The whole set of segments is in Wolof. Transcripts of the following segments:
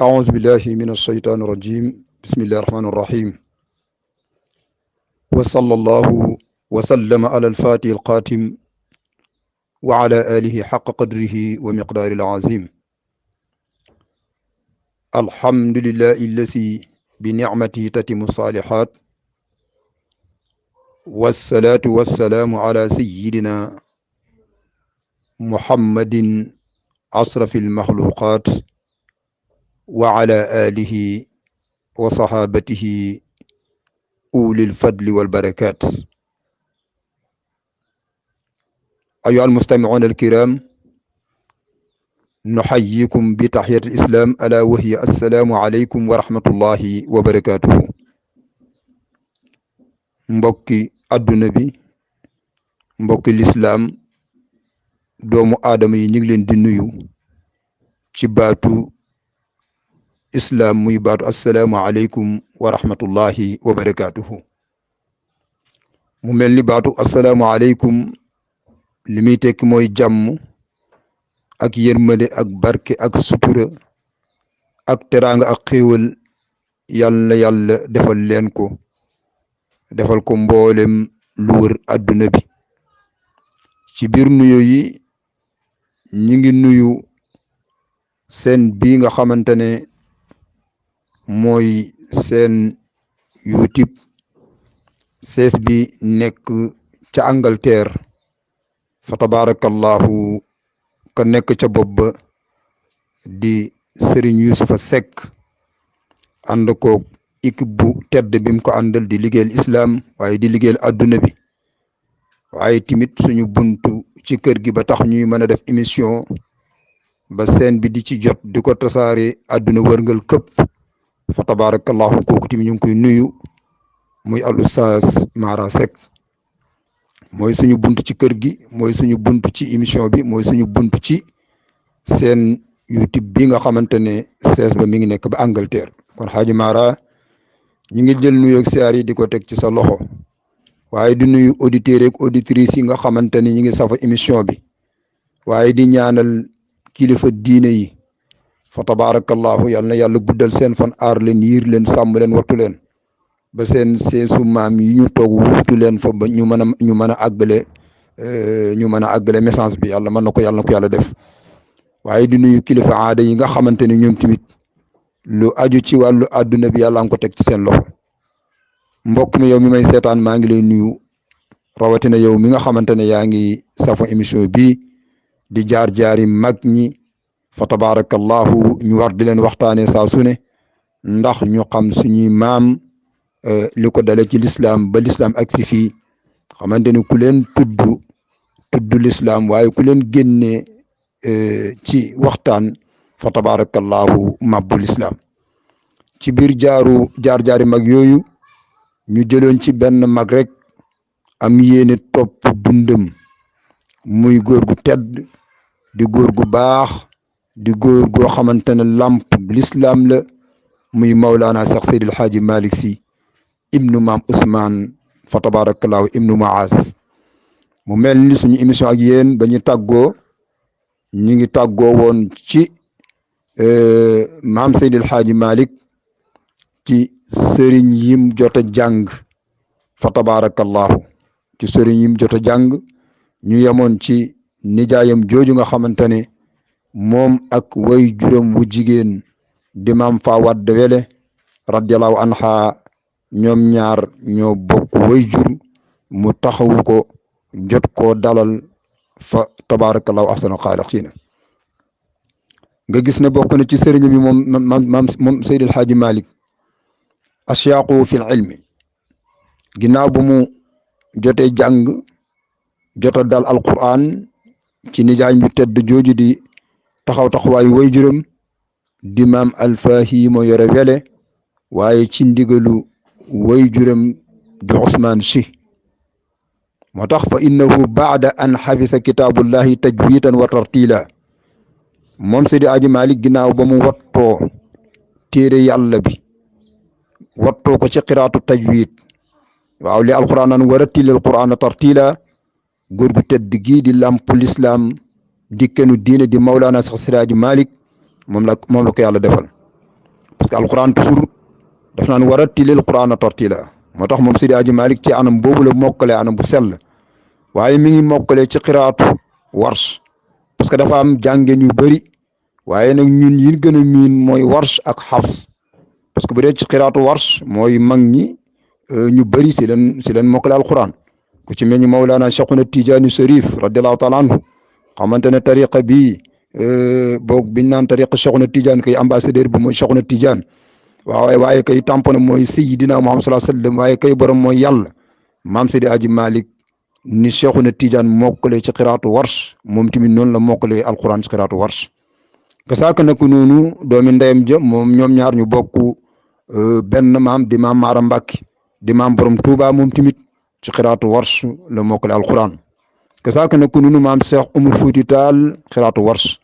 أعوذ بالله من الشيطان الرجيم بسم الله الرحمن الرحيم وصلى الله وسلم على الفاتح القاتم وعلى آله حق قدره ومقدار العظيم الحمد لله الذي بنعمته تتم الصالحات والصلاة والسلام على سيدنا محمد أشرف المخلوقات وعلى آله وصحابته أولي الفضل والبركات. أيها المستمعون الكرام، نحييكم بتحية الإسلام ألا وهي السلام عليكم ورحمة الله وبركاته. mbokki adduna bi, mbokki lislaam, doomu aadama yi ñu ngi leen di nuyu ci baatu islaam muy baatu assalaamu aleykum wa rahmatullahi wa barakaatuhu. mu mel ni baatu assalaamu aleykum li muy tekki mooy jàmm ak yërmande ak barke ak sutura ak teraanga ak xéewal yàlla yàlla defal leen ko, defal ko mboolem lu wër adduna bi. ci biir nuyu yi ñi ngi nuyu seen bii nga xamante ne mooy seen YouTube sees bi nekk ca Angleterre, fa tabarakallahu ka nekk ca bopp ba di Serigne Youssoufa Seck ànd ko équipe bu tedd bi mu ko àndal di liggéeyal islam waaye di liggéeyal adduna bi, waaye timit suñu buntu ci kër gi ba tax ñuy mën a def émission ba seen bi di ci jot di ko tasaare adduna wërngal këpp, fa tabarakallahu kooku tamit ñu ngi koy nuyu muy al oustaz Mara Seck. mooy suñu buntu ci kër gi, mooy suñu buntu ci émission bi, mooy suñu buntu ci seen YouTube bi nga xamante ne sees ba mi ngi nekk ba Angleterre. kon Xaaji Mara ñu ngi jël nuyoo ak siyaar yi di ko teg ci sa loxo, waaye di nuyu auditeurs ak auditrices yi nga xamante ni ñu ngi safa émission bi, waaye di ñaanal kilifa diine yi, fa tabarakallahu yal na yàlla guddal seen fan, aar leen, yiir leen, sàmm leen, wattu leen ba seen seesu maam yi ñu toog wuutu leen fa ba ñu mën a àggale message bi. yàlla mën na ko, yàlla na ko yàlla def. waaye di nuyu kilifa aada yi nga xamante ne ñoom tamit lu aju ci wàllu adduna bi yàlla nga ko teg ci seen loxo. mbokk mi yow mi may seetaan maa ngi lay nuyu, rawatina yow mi nga xamante ne yaa ngi safo émission bi di jaar-jaari mag ñi, fa tabarakallahu ñu war di leen waxtaanee saa su ne ndax ñu xam suñuy maam li ko dale ci lislaam ba lislaam ak si fii, xamante ne ku leen tudd lislaam waaye ku leen génnee ci waxtaan, fa tabarakallahu mabbu lislaam. ci biir jaar-jaari mag yooyu ñu jëloon ci benn mag rek am yéene topp dundam, muy góor gu tedd, di góor gu baax, di góor goo xamante ne lamp lislaam la, muy Mawlana Cheikh Seydil Hadji Malick Sy ibnu maam Ousmane, fa tabarakallahu ibnu Maas. mu mel ni suñu émission ak yéen ba ñu tàggoo, ñu ngi tàggoo woon ci maam Seydil Hadji Malick ci sëriñ yim jot a jàng, fa tabarakallahu ci sëriñ yim jot a jàng. ñu yemoon ci nijaayam jooju nga xamante ne moom ak way juróom wu jigéen di maam fa wadd wele radiallahu anha, ñoom ñaar ñoo bokk way jur, mu taxawu ko, jot koo dalal, fa tabarakallahu ahsanul xaaliqiina. nga gis ne bokk na ci sëriñ bi moom Seydil Hadji Malick asyaaqu fil ilmi. ginnaaw bu mu jotee jàng, jota dal alquran ci nijaay bu tedd jooju di taxawaayu way juróom di maam Alfaahi moo yore wele, waaye ci ndigalu way juróom di Ousmane Sy. moo tax fa innahu baada an xafisa kitaabullahi tajwidan wa tartila, moom Seydi Hadji Malick ginnaaw ba mu wattoo téere yàlla bi, wattoo ko ci qiraatu tajwid, waaw li alquran naan wa rattilil qur'ana tartila, góor gu tedd gii di lamp lislaam di kenu diine di Mawlana Cheikh Seydi Hadji Malick moom la ko yàlla defal. parce que alquran toujours daf naan war a tilil qur'ana tartila moo tax moom Seydi Hadji Malick ci anam boobu la mokkale anam bu sell waaye mi ngi mokkale ci xiraatu warsh parce que dafa am jàngeen yu bëri waaye nag ñun yi gën a miin mooy warsh ak xafs parce que bu dee ci xiraatu warsh mooy mag ñi ñu bëri si leen mokkale alquran ku ci mel ni Mawlana Cheikhuna Tijaani Sharif radiallahu taala anhu xamante ne tariqa bii boog biñ naan tariqa Cheikhuna Tidiane kay ambassadeur bi mooy Cheikhuna Tidiane waaye kay tampone mooy Sayyidina Muhammad sallallahu alayhi wasallam waaye kay borom mooy yàlla maam Seydi Hadji Malick ni Cheikhuna Tidiane mokkale ci xiraatu warsh moom tamit noonu la mokkale alquran ci xiraatu warsh kasaaka nag noonu doomi ndeyam ja moom ñoom ñaar ñu bokk benn maam di maam Maara Mbàkke di maam borom Touba moom tamit ci xiraatu warsh la mokkale alquran kasaaka nag noonu maam Cheikh Oumar Fouti Tall xiraatu warsh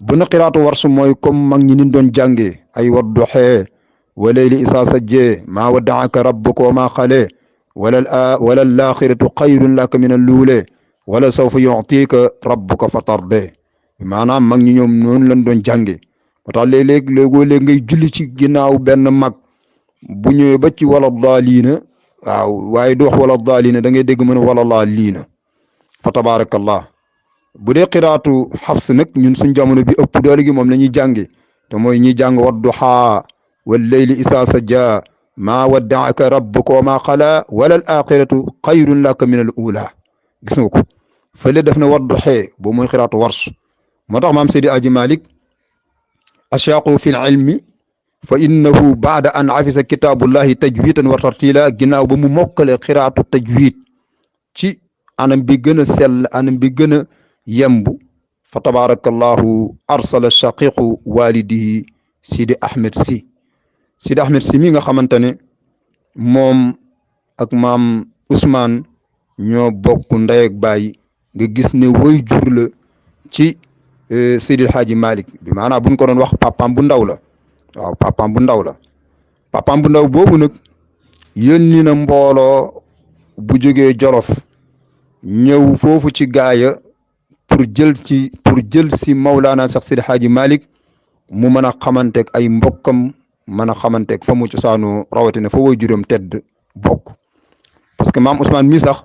bu na xiraatu warsh mooy comme mag ñi ni doon jàngee ay wadduhee wa layli isaa sajjee maa waddaaka rabbuka wa maa xalee wala laaxiratu xayrun laka min al-luulee wala sawfa yu'tiika rabbuka fatardee maanaam mag ñi ñoom noonu lañ doon jàngee moo tax léeg-léeg ngay julli ci ginnaaw benn mag bu ñëwee ba ci wala daaliina waaw waaye du wax wala daaliina da ngay dégg mën a wala laaliina fa tabaarakallah bu dee xiraatu xafs nag ñun suñ jamono bi ëpp doole gi moom la ñuy jàngee te mooy ñiy jàng wadduhaa wal layli isaa sajjaa maa waddaaka rabbuka wa maa xalaa wala al axiratu xayrun laka min al uulaa gis nga ko fële def na wadduhee boobu mooy xiraatu warsh moo tax maam Seydi Hadji Malick ashaaqu fi l ilmi fa innahu baada an afisa kitaabullahi tajwidan wa tartila ginnaaw ba mu mokkale xiraatu tajwid ci anam bi gën a sell anam bi gën a yemb fa tabarakallahu arsala shaqiqu walidihi Sidi Ahmed si mi nga xamante ne moom ak maam Ousmane ñoo bokk ndey ak baay nga gis ne woy jur la ci Seydi Hadji Malick bi maanaam buñ ko doon wax papaam bu ndaw la waaw papaam bu ndaw la papaam bu ndaw boobu nag yónni na mbooloo bu jógee Jolof ñëw foofu ci gaaya pour jël si Mawlana sax Seydi Hadji Malick mu mën a xamanteeg ay mbokkam mën a xamanteeg fa mu cosaanoo rawatina fa woy juróom tedd bokk parce que maam Ousmane mi sax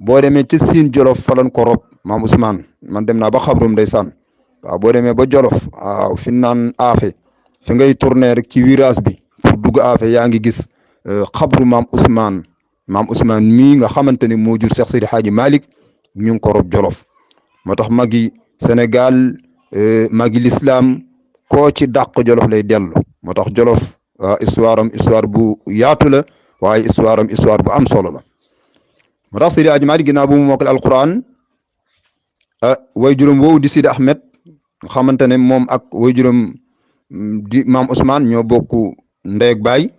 boo demee ca Siin Jolof fa lañ ko rob maam Ousmane man dem naa ba xabrum ndeysaan waaw boo demee ba Jolof waaw fi naan aafe fi ngay tourner rek ci virage bi pour dugg aafe yaa ngi gis xabru maam Ousmane mii nga xamante ne moo jur Cheikh Seydi Hadji Malick ñu ngi ko rob Jolof moo tax magi Sénégal magi l'islam koo ci dàq Jolof lay dellu moo tax Jolof histoire bu yaatu la waaye histoire bu am solo la moo tax Seydi Hadji Malick ginnaaw bu mu mokkal alquran way juróom woowu di Sidi Ahmed nga xamante ne moom ak way juróom di maam Ousmane ñoo bokk ndey ak baay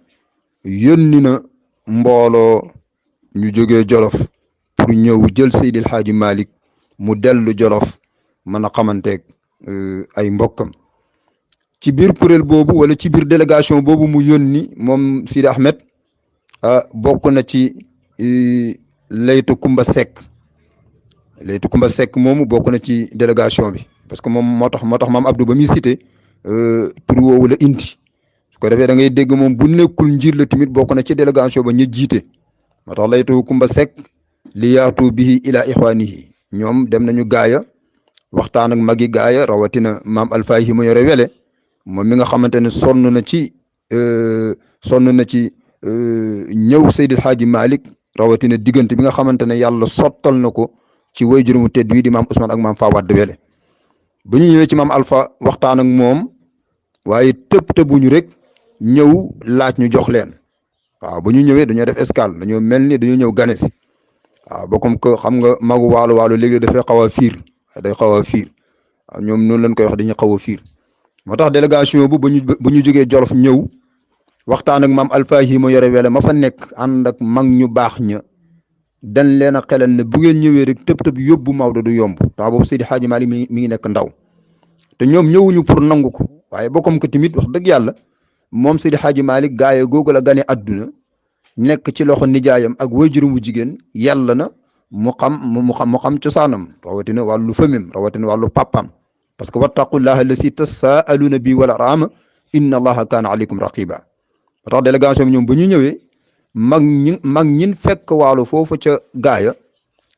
yónni na mbooloo ñu jógee Jolof pour ñëw jël Seydi Hadji Malick mu dellu Jolof mën a xamanteeg ay mbokkam ci biir kuréel boobu wala ci biir délégation boobu mu yónni moom Sidi Ahmed bokk na ci Laytu Kumba Seck moomu bokk na ci délégation bi parce que moom moo tax maam Abdou ba muy cité tur woowu la indi su ko defee da ngay dégg moom bu nekkul njiit la tamit bokk na ci délégation ba ñu jiite moo tax Laytu Kumba Seck li yaatu bihi ila ixwaanihi ñoom dem nañu gaaya waxtaan ak magi gaaya rawatina maam Alfaahi ma yore wele moom mi nga xamante ne sonn na ci ñëw Seydi Hadji Malick rawatina diggante bi nga xamante ne yàlla sottal na ko ci way juróomu tedd wi di maam Ousmane ak maam Fa Wade wele ba ñu ñëwee ci maam Alpha waxtaan ak moom waaye tëbuñu rek ñëw laaj ñu jox leen waaw ba ñu ñëwee dañoo def escale dañoo mel ni dañoo ñëw gane si waaw ba comme que xam nga magu waalo léegi dafay xaw a fiir day xaw a fiir waaw ñoom noonu lañ koy wax dañuy xaw a fiir moo tax délégation bu ba ñu jógee Jolof ñëw waxtaan ak maam Alpha yi ma yore wele ma fa nekk ànd ak mag ñu baax ña dañ leen a xelal ne bu ngeen ñëwee rek tëb yóbbu Maodo du yomb tax boobu Seydi Hadji Malick mi ngi nekk ndaw te ñoom ñëwuñu pour nangu ko waaye ba comme que tamit wax dëgg yàlla moom Seydi Hadji Malick gaaye googu la gane adduna nekk ci loxo nijaayam ak waajuram bu jigéen yàlla na mu xam cosaanam rawatina wàllu famim rawatina wàllu papam parce que wattaqullaha allasi tasaaluna bi wal arham inna allaha kaana alaykum raqiba tax délégation bi ñoom ba ñu ñëwee mag ñin fekk waalo foofu ca gaaya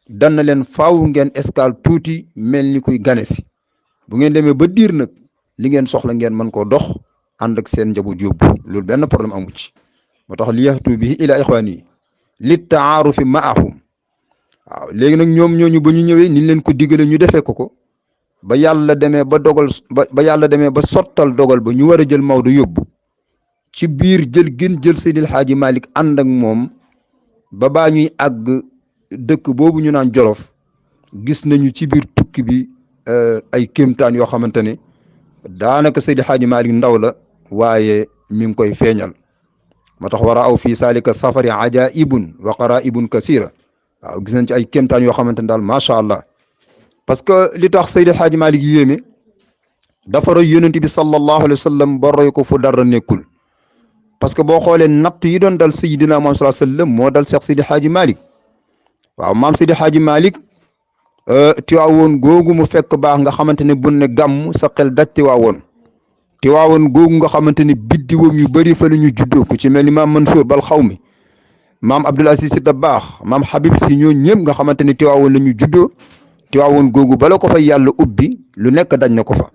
dan na leen faaw ngeen escale tuuti mel ni kuy gane si bu ngeen demee ba diir nag li ngeen soxla ngeen mën koo dox ànd ak seen njaboot yóbbu loolu benn problème amu ci moo tax li yaxtu bihi ila ixwaani li taarufi maahum waaw léegi nag ñoom ñooñu ba ñu ñëwee ni leen ko digale ñu defee ko ba yàlla demee ba dogal ba yàlla demee ba sottal dogal ba ñu war a jël Maodo yóbbu ci biir jël Seydil Hadji Malick ànd ak moom ba baa ñuy àgg dëkk boobu ñu naan Jolof gis nañu ci biir tukki bi ay kéemtaan yoo xamante ne daanaka Seydil Hadji Malick ndaw la waaye mi ngi koy feeñal moo tax war a aw fii saalika safari ajaibun wa qaraibun kasira waaw gis nañ ci ay kéemtaan yoo xamante ne daal macha allah parce que li tax Seydil Hadji Malick yéeme dafa roy yonent bi sallallahu alayhi wa sallam ba roy ko fu dara nekkul parce que boo xoolee natt yi doon dal Seydina Muhammad sallallahu alayhi wa sallam moo dal Cheikh Seydil Hadji Malick waaw maam Seydil Hadji Malick Tiwaawoon googu mu fekk baax nga xamante ne bu ne gàmm sa xel daj Tiwaawoon googu nga xamante ne biddiwam yu bëri fa la ñu juddoo ku ci mel ni maam Mansour bal xaw mi maam Abdoul Aziz Sy Dabakh maam Habib Sy ñoo ñëpp nga xamante ne Tiwaawoon la ñu juddoo Tiwaawoon googu bala ko fa yàlla ubbi lu nekk dañ na ko fa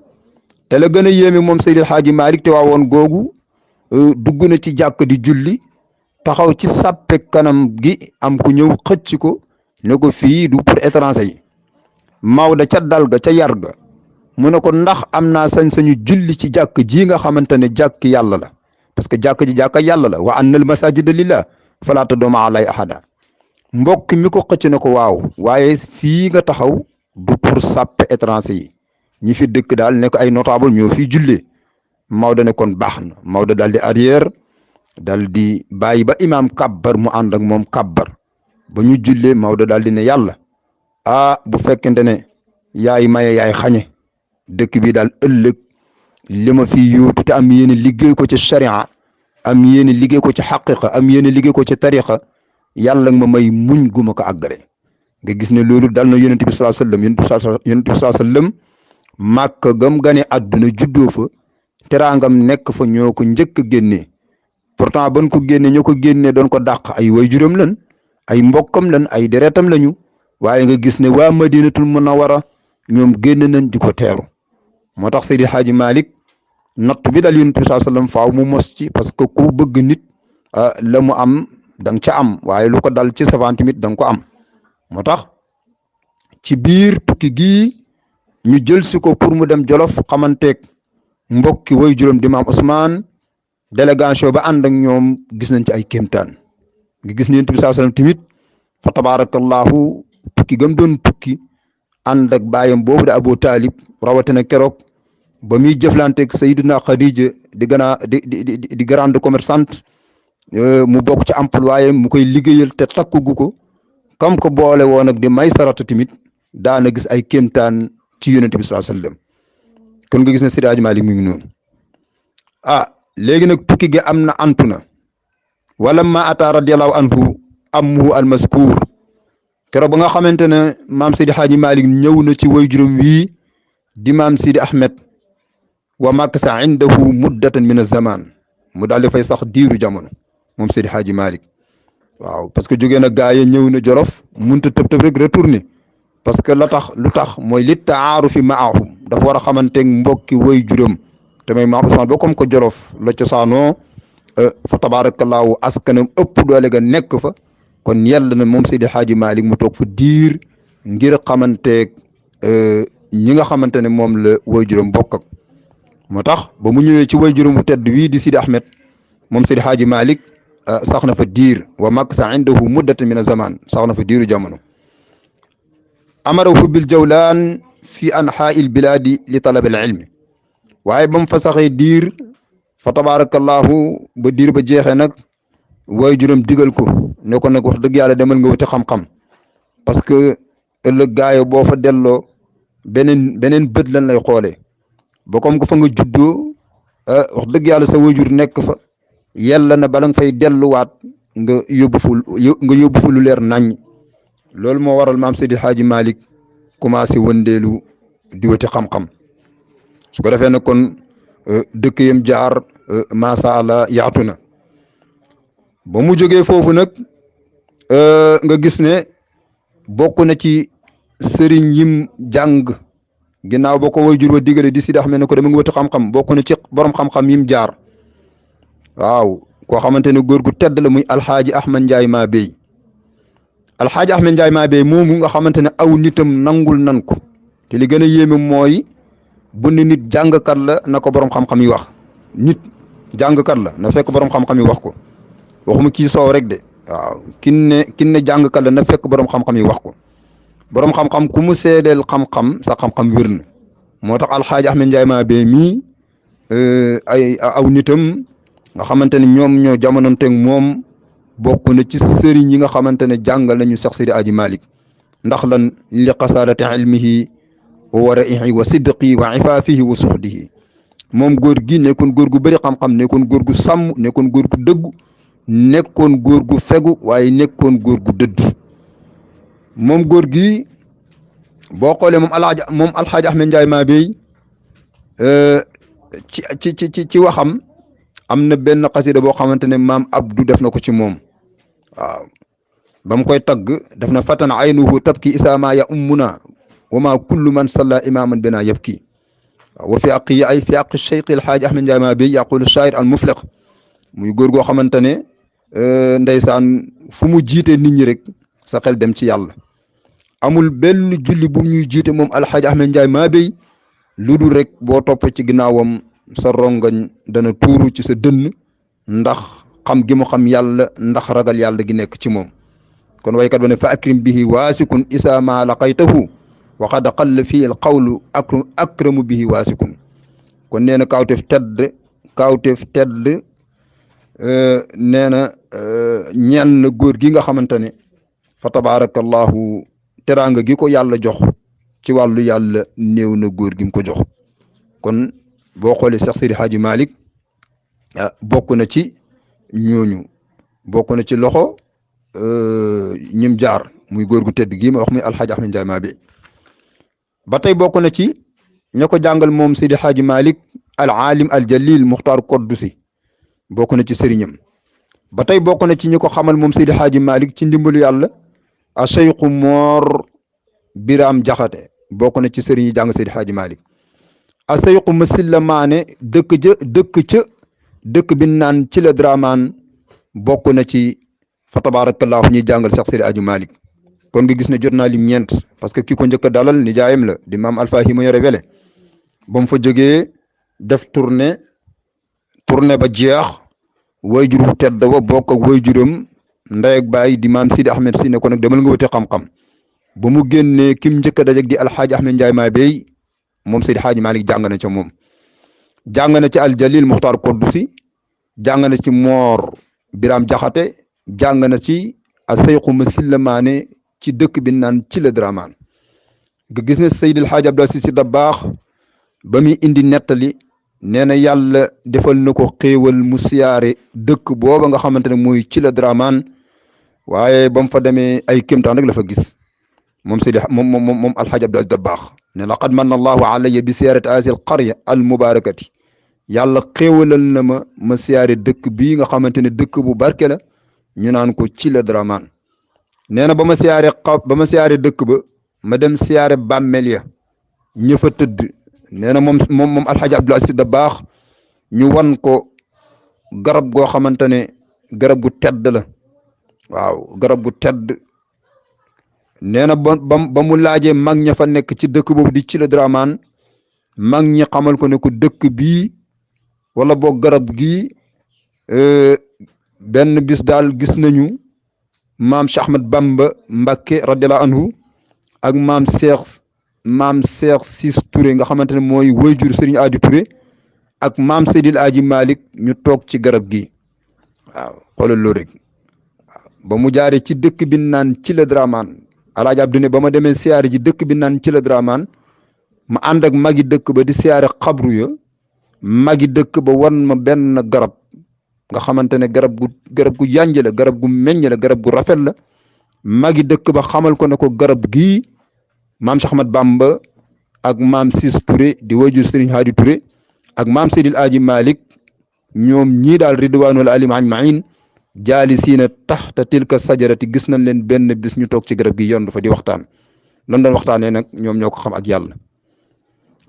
te la gën a yéeme moom Seydil Hadji Malick Tiwaawoon googu dugg na ci jàkk di julli taxaw ci sàppe kanam gi am ku ñëw xëcc ko ne ko fii du pour étranger yi Maodo ca dal ga ca yar ga mu ne ko ndax am naa sañ-sañu julli ci jàkk ji nga xamante ne jàkk yàlla la parce que jàkk ji jàkka yàlla la wa annal masajida lillah falaa tad'uu ma'a llaahi ahada mbokk mi ko xëcc ne ko waaw waaye fii nga taxaw du pour sàppe étranger yi ñi fi dëkk daal ne ko ay notable ñoo fi jullee Maodo ne kon baax na Maodo daal di arrière daal di bàyyi ba imaam kabbar mu ànd ak moom kabbar ba ñu jullee Maodo daal di ne yàlla bu fekkente ne yaay maye yaay xañe dëkk bi daal ëllëg li ma fi yóotu te am yéene liggéey ko ci sharia am yéene liggéey ko ci xaqiqa am yéene liggéey ko ci tariqa yàlla ma may muñ gu ma ko àggale nga gis ne loolu dal na yonent bi sallallahu alayhi wasallam yonent bi sallallahu alayhi wasallam màkk gam gane àdduna juddoo fa teraangam nekk fa ñoo ko njëkk a génnee pourtant ban ko génne ñoo ko génnee doon ko dàq ay waajuram lan ay mbokkam lan ay deretam lañu waaye nga gis ne waa Madinatul Munawwara ñoom génn nañ di ko teeru moo tax Seydi Hadji Malick natt bi dal yonent bi sallallahu alayhi wasallam faaw mu mos ci parce que ku bëgg nit la mu am da nga ca am waaye lu ko dal ci savant tamit da nga ko am moo tax ci biir tukki gii ñu jël si ko pour mu dem Jolof xamanteeg mbokki way juróom di maam Ousmane délégation ba ànd ak ñoom gis nañ ci ay kéemtaan nga gis ne yonent bi sallallahu alayhi wasallam tamit fa tabarakallahu tukki gam doon tukki ànd ak baayam boobu de Abu Talib rawatina keroog ba muy jëflanteeg Sayyiduna Khadija di grande commerçante mu bokk ci employé mu koy liggéeyal te takkugu ko comme que boole woon ak di may sarata tamit daana gis ay kéemtaan ci yonent bi sallallahu alayhi wasallam kon nga gis ne Seydi Hadji Malick mi ngi noonu léegi nag tukki gi am na antu na wala ma ata radiyallahu anhu ammuhu almaskuur keroog ba nga xamante ne maam Seydi Hadji Malick ñëw na ci way juróom wii di maam Sidi Ahmed wa makasa indahu muddatan min az-zaman mu daal di fay sax diiru jamono moom Seydi Hadji Malick waaw parce que jógee na gaaya ñëw na Jolof munta tëb rek retourné parce que lu tax mooy li taarufi maahum dafa war a xamanteeg mbokki way juróom te may maam Ousmane ba comme que Jolof la cosaanoo fa tabarakallahu askanam ëpp doole ga nekk fa kon yàlla na moom Seydi Hadji Malick mu toog fa diir ngir xamanteeg ñi nga xamante ne moom la way juróom bokk ak moo tax ba mu ñëwee ci way juróom bu tedd wii di Sidi Ahmed moom Seydi Hadji Malick sax na fa diir wa maksa indahu muddatan min az-zaman sax na fa diiru jamono amarahu bil jawlaan fi anhaa'il bilaadi li talab al ilmi waaye ba mu fa saxee diir fa tabarakallahu ba diir ba jeexee nag way juróom digal ko ne ko nag wax dëgg yàlla demal nga wuti xam-xam parce que ëllëg gaayo boo fa delloo beneen bët lan lay xoolee ba comme que fa nga juddoo wax dëgg yàlla sa wajur nekk fa yàlla na bala nga fay delluwaat nga yóbbu fu lu leer nañ loolu moo waral maam Seydi Hadji Malick commencé wëndeelu di wuti xam-xam su ko defee nag kon dëkk yam jaar macha allah yaatu na. ba mu jógee foofu nag nga gis ne bokk na ci sëriñ yim jàng ginnaaw ba ko waajur wa digale di Sidi Ahmed ne ko dama ngi wëti xam-xam bokk na ci borom xam-xam yim jaar waaw koo xamante ne góor gu tedd la muy alxaaji Ahmed Ndiaye maa béy alxaaji Ahmed Ndiaye maa béy moomu nga xamante ne aw nitam nangul nan ko te li gën a yéeme mooy bu ne nit jàngkat la na ko borom xam-xam yi wax nit jàngkat la na fekk borom xam-xam yi wax ko waxuma kii soow rek de waaw kin ne jàngkat la na fekk borom xam-xam yi wax ko borom xam-xam ku mu seedeel xam-xam sa xam-xam wér na moo tax alxaaji Ahmed Ndiaye maa béy mii ay aw nitam nga xamante ne ñoom ñoo jamononteeg moom bokk na ci sëriñ yi nga xamante ne jàngal nañu Seex Sidi Aji Malick ndax lan li qasaadati ilmihi wa wara'ihi wa sidqi wa ifaafihi wa suxdihi moom góor gi nekkoon góor gu bëri xam-xam nekkoon góor gu sàmm nekkoon góor gu dëggu nekkoon góor gu fegu waaye nekkoon góor gu dëdd moom góor gi boo xoolee moom alxaaji Ahmed Ndiaye maa béy ci waxam am na benn xasida boo xamante ne maam Abdou def na ko ci moom waaw ba mu koy tagg def na fatan aynuhu tabki isaama ya ummuna wa ma kullu man salla imaman bina yabki waaw wa fi aqi ay fi aqi cheikh alxaaji Ahmed Ndiaye maa béy yaqulu shair al mufliq muy góor goo xamante ne ndeysaan fu mu jiite nit ñi rek sa xel dem ci yàlla amul benn julli bu ñuy jiite moom alxaaji Ahmed Ndiaye maa béy lu dul rek boo topp ci ginnaawam sa rongañ dana tuuru ci sa dënn ndax xam gi mu xam yàlla ndax ragal yàlla gi nekk ci moom kon waykat ba ne fa akrim bihi waasikun isa ma laqaytahu wa qad qalla fii al qawlu akramu bihi waasikun kon nee na kaawteef tedd nee na ñeel na góor gi nga xamante ne fa tabarakallahu teraanga gi ko yàlla jox ci wàllu yàlla néew na góor gi mu ko jox kon boo xoolee Seex Sidi Hadji Malick bokk na ci ñooñu bokk na ci loxo ñim jaar muy góor gu tedd gii ma wax muy alxaaji Ahmed Ndiaye maa béy ba tey bokk na ci ña ko jàngal moom Sidi Hadji Malick al alim al jalil Muxtaar Koddusi bokk na ci sëriñam ba tey bokk na ci ñi ko xamal moom Sidi Hadji Malick ci ndimbalu yàlla a Cheikhu Moor Biram Jaxate bokk na ci sëriñ yi jàng Sidi Hadji Malick a Cheikhu Masilla Maane dëkk bi naan ci la Dramane bokk na ci fa tabarakallahu ñuy jàngal Seex Sidi Hadji Malick kon nga gis ne jot naa lim ñeent parce que ki ko njëkk a dalal nijaayam la di maam Alpha Hima yore wele ba mu fa jógee def tournée ba jeex wayjur wu tedd wa bokk ak wayjuram ndey ak baay di maam Sidi Ahmed si ne ko nag demal nga wuti xam-xam ba mu génnee kim njëkk a dajeg di alxaaji Ahmed Ndiaye maa béy moom Sidi Hadji Malick jàng na ca moom jàng na ci aljalil Muxtaar Koddusi jàng na ci Moor Biram Jaxate jàng na ci a Seyxu Masilla Maane ci dëkk bi naan ci la Dramane nga gis ne Seydi El Hadji Abdou Aziz Sy Dabakh ba muy indi nettali nee na yàlla defal na ko xéewal mu siyaare dëkk booba nga xamante ne mooy ci la Dramane waaye ba mu fa demee ay kéemtaan rek la fa gis moom Seydi moom Alxaaji Abdou Aziz Dabakh ne laqad manna allahu alayya bi siyaarati haazihil qarya al mubarakati yàlla xéewalal na ma siyaare dëkk bii nga xamante ne dëkk bu barke la ñu naan ko ci la Dramane nee na ba ma siyaare dëkk ba ma dem siyaare bàmmeel ya ña fa tëdd nee na moom Alxaaji Abdou Aziz Dabakh ñu wan ko garab goo xamante ne garab gu tedd la waaw garab gu tedd nee na ba mu laajee mag ña fa nekk ci dëkk boobu di ci la Dramane mag ñi xamal ko ne ko dëkk bii wala boog garab gii benn bis daal gis nañu maam Cheikh Ahmad Bamba Mbakke radiyallahu anhu ak maam Cheikh Sis Touré nga xamante ne mooy wayjur Serigne Adi Touré ak maam Seydil Aji Malick ñu toog ci garab gi waaw xoolal loolu rek ba mu jaaree ci dëkk bi naan ci la Dramane Alaaji Abdu ne ba ma demee siyaare ji dëkk bi naan ci la Dramane ma ànd ak magi dëkk ba di siyaare xabru ya magi dëkk ba wan ma benn garab nga xamante ne garab gu yànj la garab gu meññ la garab gu rafet la magi dëkk ba xamal ko ne ko garab gii maam Cheikh Ahmad Bamba ak maam Sis Touré di wajur Serigne Hadi Touré ak maam Seydil Aji Malik ñoom ñii daal ridwanul alim ajmain jaalisiina taxta tilka sajarati gis nañ leen benn bis ñu toog ci garab gi yondu fa di waxtaan lan doon waxtaanee nag ñoom ñoo ko xam ak yàlla.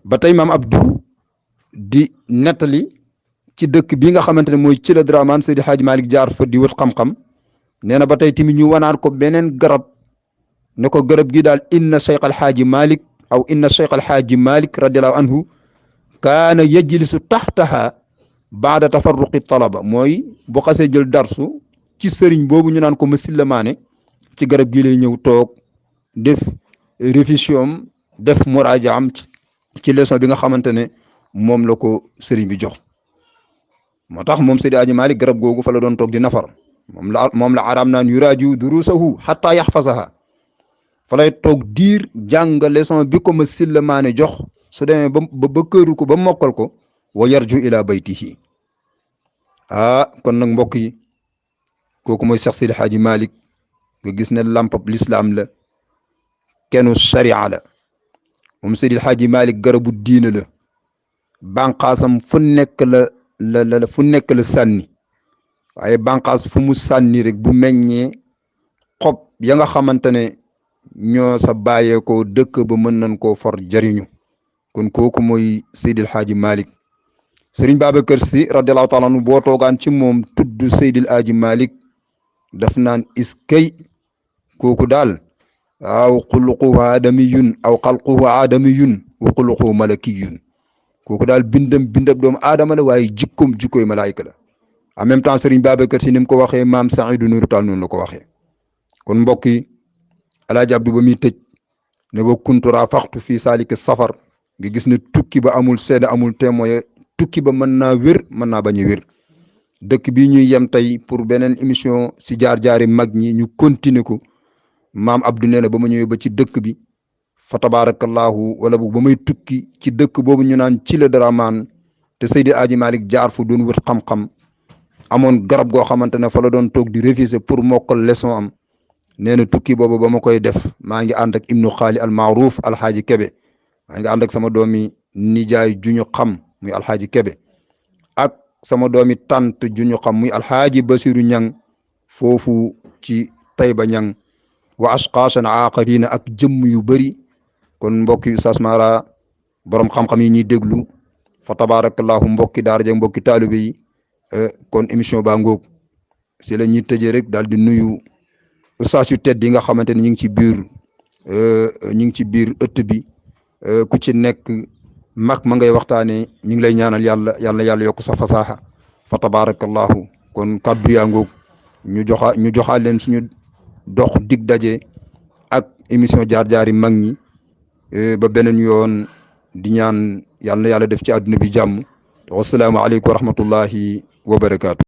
ba tey maam Abdou di nettali ci dëkk bi nga xamante ne mooy ci la Dramane Seydi Hadji Malick jaar fa di wut xam-xam nee na ba tey tamit ñu wanaan ko beneen garab ne ko garab gi daal inna Cheikh Al Hadji Malick aw inna Cheikh Al Hadji Malick radiallahu anhu kaana yajlisu taxtaha baada tafarruqi talaba mooy bu xasee jël darsu ci sëriñ boobu ñu naan ko Masila Maane ci garab gi lay ñëw toog def révision def muraajaam ci leçon bi nga xamante ne moom la ko sëriñ bi jox. moo tax moom Seydi Aji Malik garab googu fa la doon toog di nafar moom la araam naan yuraaju durusahu xataa yaxfasaha fa lay toog diir jàng leçon bi ko Masila Maane jox su demee ba këru ko ba mokkal ko wa yarju ila baytihi kon nag mbokk yi kooku mooy Cheikh Seydi Hadji Malick nga gis ne lampab l'islam la kenu sharia la moom Seydi Hadji Malick garabu diina la bànqaasam fu nekk la fu nekk la sànni waaye bànqaas fu mu sànni rek bu meññee xob ya nga xamante ne ñoo sa bàyyeekoo dëkk ba mën nañ koo for jariñu kon kooku mooy Seydi Hadji Malick Sëriñ Babacar Si radiallahu taala anhu boo toogaan ci moom tudd Seydi Hadji Malick daf naan iskay kooku daal aw xuluquhu aadamiyun aw xalquhu aadamiyun wa xuluquhu malakiyun kooku daal bindam doomu aadama la waaye jikkoy malaayika la en même temps Sëriñ Babacar Si ni mu ko waxee maam Saïdou Nourou Tall noonu la ko waxee kon mbokk yi Alaaji Abdou ba muy tëj ne wa kuntu rafaxtu fii saalika safar nga gis ne tukki ba amul seede amul témoin tukki ba mën naa wér mën naa bañ a wér dëkk bii ñuy yem tey pour beneen émission si jaar-jaari mag ñi ñu continuer ko maam Abdou nee na ba ma ñëwee ba ci dëkk bi fa tabarakallahu wala bu ba may tukki ci dëkk boobu ñu naan ci la Dramane te Seydi Hadji Malick jaar fu doon wut xam-xam amoon garab goo xamante ne fa la doon toog di réviser pour mokkal leçon am nee na tukki boobu ba ma koy def maa ngi ànd ak ibnu xaali al maaruf alxaaji Kebe maa ngi ànd ak sama doomi nijaay juñu xam muy alxaaji Kebe ak sama doomi tant juñu xam muy alxaaji Basiru Ñang foofu ci Tayba Ñang wa ashqaasan aaqarina ak jëmm yu bëri kon mbokki Oustaz Mara borom xam-xam yi ñuy déglu fa tabarakallahu mbokki daara ja mbokki taalibe yi kon émission baa ngoog si la ñuy tëjee rek daal di nuyu ustaas yu tedd yi nga xamante ne ñu ngi ci biir ëtt bi ku ci nekk mag ma ngay waxtaanee ñu ngi lay ñaanal yàlla yokk sa fasaaxa fa tabarakallahu kon kaddu yaa ngoog ñu joxaa leen suñu dox dig daje ak émission jaar-jaari mag ñi ba beneen yoon di ñaan yàlla def ci àdduna bi jàmm wassalaamu aleykum wa rahmatullahi wa barakaatu.